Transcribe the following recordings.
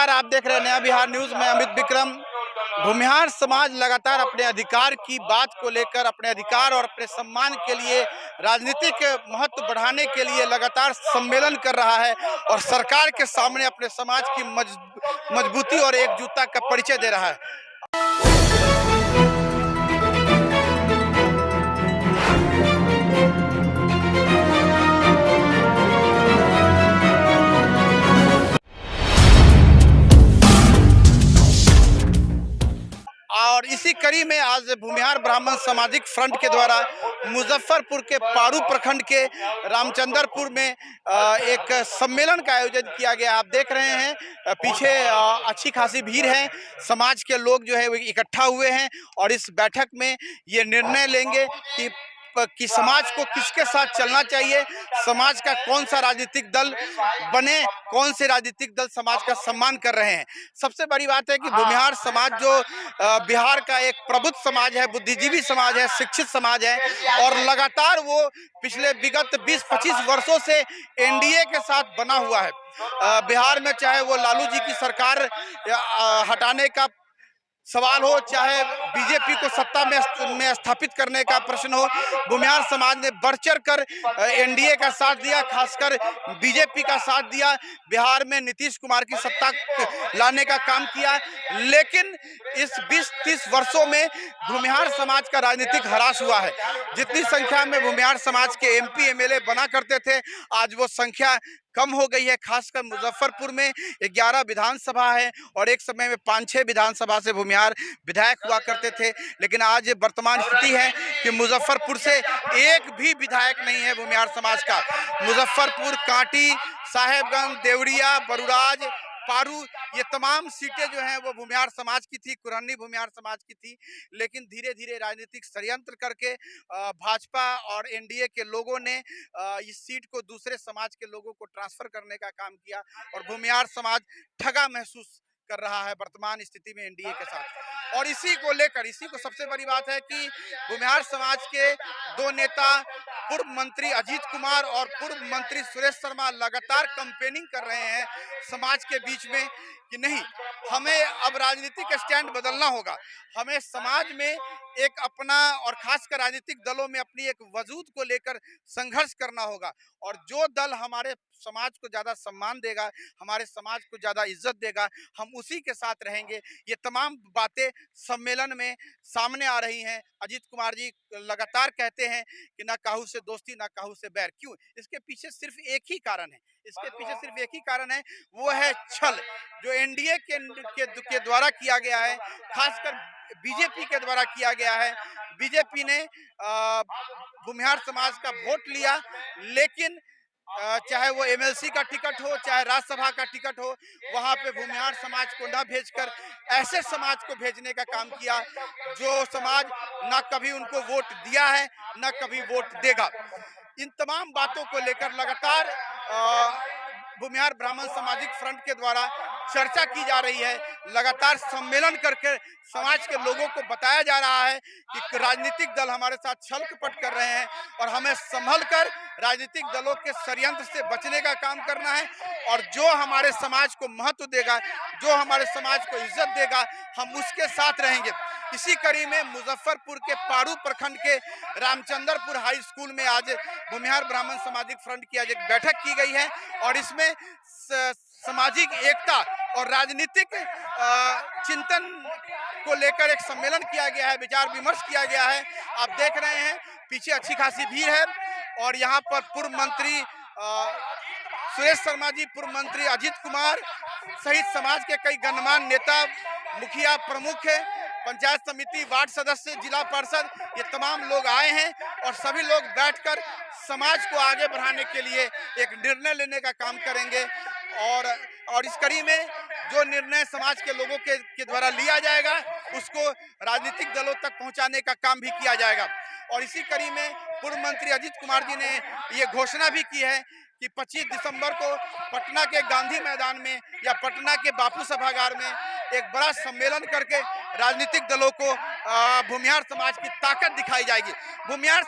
नमस्कार, आप देख रहे हैं नया बिहार न्यूज़ में अमित विक्रम। भूमिहार समाज लगातार अपने अधिकार की बात को लेकर, अपने अधिकार और अपने सम्मान के लिए, राजनीतिक महत्व बढ़ाने के लिए लगातार सम्मेलन कर रहा है और सरकार के सामने अपने समाज की मजबूती और एकजुटता का परिचय दे रहा है। और इसी कड़ी में आज भूमिहार ब्राह्मण सामाजिक फ्रंट के द्वारा मुजफ्फरपुर के पारू प्रखंड के रामचंद्रपुर में एक सम्मेलन का आयोजन किया गया। आप देख रहे हैं पीछे अच्छी खासी भीड़ है, समाज के लोग जो है वो इकट्ठा हुए हैं और इस बैठक में ये निर्णय लेंगे कि समाज को किसके साथ चलना चाहिए, समाज का कौन सा राजनीतिक दल बने, कौन से राजनीतिक दल समाज का सम्मान कर रहे हैं। सबसे बड़ी बात है कि भूमिहार समाज जो बिहार का एक प्रबुद्ध समाज है, बुद्धिजीवी समाज है, शिक्षित समाज है और लगातार वो पिछले विगत 20-25 वर्षों से एनडीए के साथ बना हुआ है। बिहार में चाहे वो लालू जी की सरकार हटाने का सवाल हो, चाहे बीजेपी को सत्ता में स्थापित करने का प्रश्न हो, भूमिहार समाज ने बढ़ चढ़ कर एनडीए का साथ दिया, खासकर बीजेपी का साथ दिया। बिहार में नीतीश कुमार की सत्ता लाने का काम किया, लेकिन इस 20-30 वर्षों में भूमिहार समाज का राजनीतिक ह्रास हुआ है। जितनी संख्या में भूमिहार समाज के एमपी एमएलए बना करते थे, आज वो संख्या कम हो गई है। खासकर मुजफ्फरपुर में 11 विधानसभा है और एक समय में 5-6 विधानसभा से भूमिहार विधायक हुआ करते थे, लेकिन आज वर्तमान स्थिति है कि मुजफ्फरपुर से एक भी विधायक नहीं है भूमिहार समाज का। मुजफ्फरपुर, कांटी, साहेबगंज, देवरिया, बरुराज, पारू, ये तमाम सीटें जो हैं वो भूमिहार समाज की थी, कुरहनी भूमिहार समाज की थी। लेकिन धीरे धीरे राजनीतिक षड्यंत्र करके भाजपा और एनडीए के लोगों ने इस सीट को दूसरे समाज के लोगों को ट्रांसफर करने का काम किया और भूमिहार समाज ठगा महसूस कर रहा है वर्तमान स्थिति में एनडीए के साथ। और इसी को लेकर, इसी को सबसे बड़ी बात है कि भूमिहार समाज के दो नेता, पूर्व मंत्री अजीत कुमार और पूर्व मंत्री सुरेश शर्मा लगातार कैंपेनिंग कर रहे हैं समाज के बीच में कि नहीं, हमें अब राजनीतिक स्टैंड बदलना होगा, हमें समाज में एक अपना और खासकर राजनीतिक दलों में अपनी एक वजूद को लेकर संघर्ष करना होगा और जो दल हमारे समाज को ज़्यादा सम्मान देगा, हमारे समाज को ज़्यादा इज्जत देगा, हम उसी के साथ रहेंगे। ये तमाम बातें सम्मेलन में सामने आ रही हैं। अजीत कुमार जी लगातार कहते हैं कि ना काहू से दोस्ती ना काहू से बैर। क्यों? इसके पीछे सिर्फ एक ही कारण है, इसके पीछे सिर्फ एक ही कारण है, वो है छल, जो एनडीए के द्वारा किया गया है, खासकर बीजेपी के द्वारा किया गया है। बीजेपी ने भूमिहार समाज का वोट लिया, लेकिन चाहे वो एमएलसी का टिकट हो, चाहे राज्यसभा का टिकट हो, वहां पे भूमिहार समाज को न भेजकर ऐसे समाज को भेजने का काम किया जो समाज न कभी उनको वोट दिया है न कभी वोट देगा। इन तमाम बातों को लेकर लगातार भूमिहार ब्राह्मण सामाजिक फ्रंट के द्वारा चर्चा की जा रही है। लगातार सम्मेलन करके समाज के लोगों को बताया जा रहा है कि राजनीतिक दल हमारे साथ छल कपट कर रहे हैं और हमें संभल कर राजनीतिक दलों के षड्यंत्र से बचने का काम करना है और जो हमारे समाज को महत्व देगा, जो हमारे समाज को इज्जत देगा, हम उसके साथ रहेंगे। इसी कड़ी में मुजफ्फरपुर के पारू प्रखंड के रामचंद्रपुर हाई स्कूल में आज भूमिहार ब्राह्मण सामाजिक फ्रंट की आज एक बैठक की गई है और इसमें सामाजिक एकता और राजनीतिक चिंतन को लेकर एक सम्मेलन किया गया है, विचार विमर्श किया गया है। आप देख रहे हैं पीछे अच्छी खासी भीड़ है और यहाँ पर पूर्व मंत्री सुरेश शर्मा जी, पूर्व मंत्री अजीत कुमार सहित समाज के कई गणमान्य नेता, मुखिया, प्रमुख है, पंचायत समिति, वार्ड सदस्य, जिला पार्षद, ये तमाम लोग आए हैं और सभी लोग बैठकर समाज को आगे बढ़ाने के लिए एक निर्णय लेने का काम करेंगे और इस कड़ी में जो निर्णय समाज के लोगों के द्वारा लिया जाएगा उसको राजनीतिक दलों तक पहुंचाने का काम भी किया जाएगा। और इसी कड़ी में पूर्व मंत्री अजीत कुमार जी ने ये घोषणा भी की है कि 25 दिसंबर को पटना के गांधी मैदान में या पटना के बापू सभागार में एक बड़ा सम्मेलन करके राजनीतिक दलों को भूमिहार समाज की ताकत दिखाई जाएगी। भूमिहार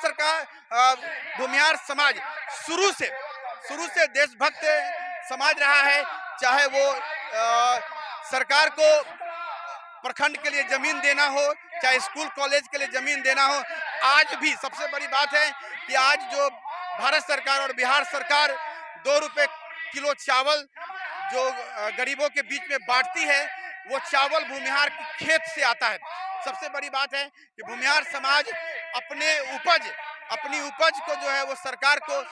समाज शुरू से देशभक्त समाज रहा है, चाहे वो सरकार को प्रखंड के लिए जमीन देना हो, चाहे स्कूल कॉलेज के लिए जमीन देना हो, आज भी सबसे बड़ी बात है कि आज जो भारत सरकार और बिहार सरकार 2 रुपए किलो चावल जो गरीबों के बीच में बांटती है, वो चावल भूमिहार के खेत से आता है। सबसे बड़ी बात है कि भूमिहार समाज अपनी उपज को जो है वो सरकार को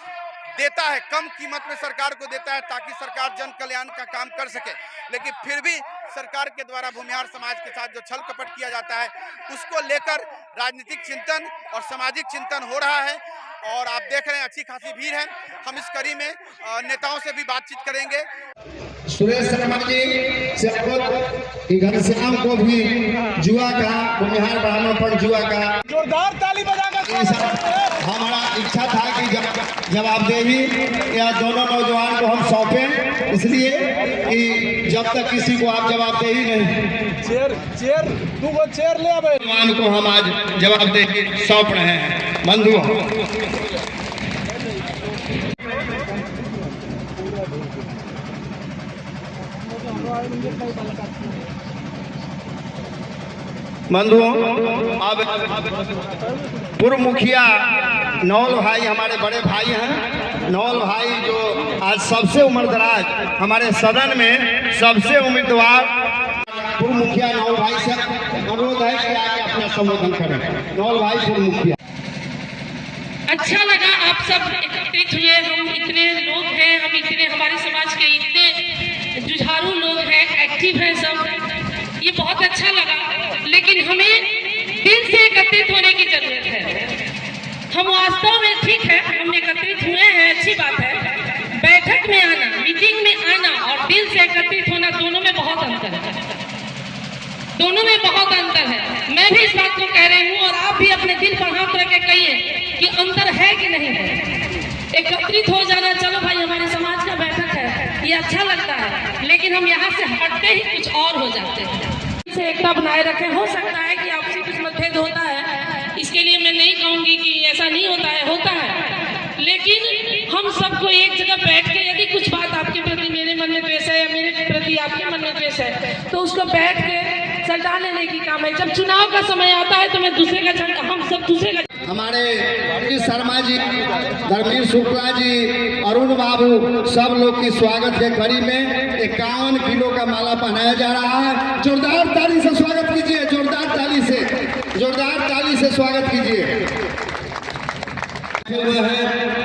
देता है, कम कीमत में सरकार को देता है ताकि सरकार जन कल्याण का काम कर सके। लेकिन फिर भी सरकार के द्वारा भूमिहार समाज के साथ जो छल कपट किया जाता है, उसको लेकर राजनीतिक चिंतन और सामाजिक चिंतन हो रहा है। और आप देख रहे हैं अच्छी खासी भीड़ है। हम इस कड़ी में नेताओं से भी बातचीत करेंगे। सुरेश शर्मा जी से घनश्याम को भी जुआ का भूमिहार ब्राह्मण पर जुआ का जोरदार ताली बजाकर हमारा इच्छा था कि जवाबदेही या दोनों नौजवान को हम सौंपें, इसलिए कि जब तक किसी को आप जवाबदेही नहीं चेयर 2 चेयर ले आवे नौजवान को हम आज जवाबदेही सौंप रहे हैं। बंधुओं, अब पूर्व मुखिया नौल भाई हमारे बड़े भाई हैं। नौल भाई जो आज सबसे उम्रदराज हमारे सदन में सबसे उम्मीदवार पूर्व मुखिया नौल भाई से अनुरोध है कि आगे अपना संबोधन करें। नौल भाई पूर्व मुखिया। अच्छा लगा आप सब एकत्रित हुए, हम इतने लोग हैं, हमारे समाज के इतने जुझारू लोग हैं, एक्टिव हैं सब, ये बहुत अच्छा लगा। लेकिन हमें दिल से एकत्रित होने की जरूरत है। हम वास्तव में ठीक है, हम एकत्रित हुए हैं, अच्छी बात है। बैठक में आना, मीटिंग में आना और दिल से एकत्रित होना, दोनों में बहुत अंतर है, दोनों में बहुत अंतर है। मैं भी इस बात को कह रही हूँ और आप भी अपने दिल पर हाथ रख के कहिए कि अंतर है कि नहीं है। एकत्रित हो जाना, चलो भाई हमारे समाज का बैठक है, ये अच्छा लगता है, लेकिन हम यहाँ से हटते ही कुछ और हो जाते हैं। से एकता बनाए रखें। हो सकता है कि आपसे कुछ मतभेद होता है, इसके लिए मैं नहीं कहूँगी कि ऐसा नहीं होता है, होता है, लेकिन हम सबको एक जगह बैठ के यदि कुछ बात आपके प्रति मेरे मन में द्वेष है या मेरे प्रति आपके मन में द्वेष है, तो उसको बैठ के सल्टा लेने की काम है। जब चुनाव का समय आता है तो मैं दूसरे का झंडा, हम सब दूसरे का। हमारे शर्मा जी, धर्मेंद्र शुक्ला जी, अरुण बाबू, सब लोग की स्वागत के कड़ी में 51 किलो का माला पहनाया जा रहा है। जोरदार ताली से स्वागत कीजिए, जोरदार ताली से स्वागत कीजिए।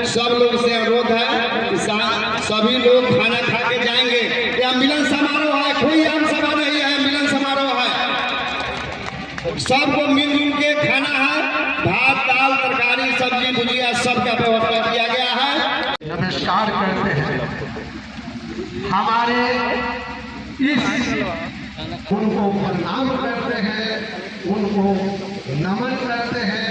सब लोग से अनुरोध है कि सभी लोग खाना खा के जाएंगे। यह मिलन समारोह है, कोई आम सभा नहीं है, मिलन समारोह है। सबको मिलजुल के खाना है, भात दाल तरकारी सब्जी भुजिया सबका व्यवस्था किया गया है। नमस्कार करते हैं, हमारे इस उनको प्रणाम करते हैं, उनको नमन करते हैं।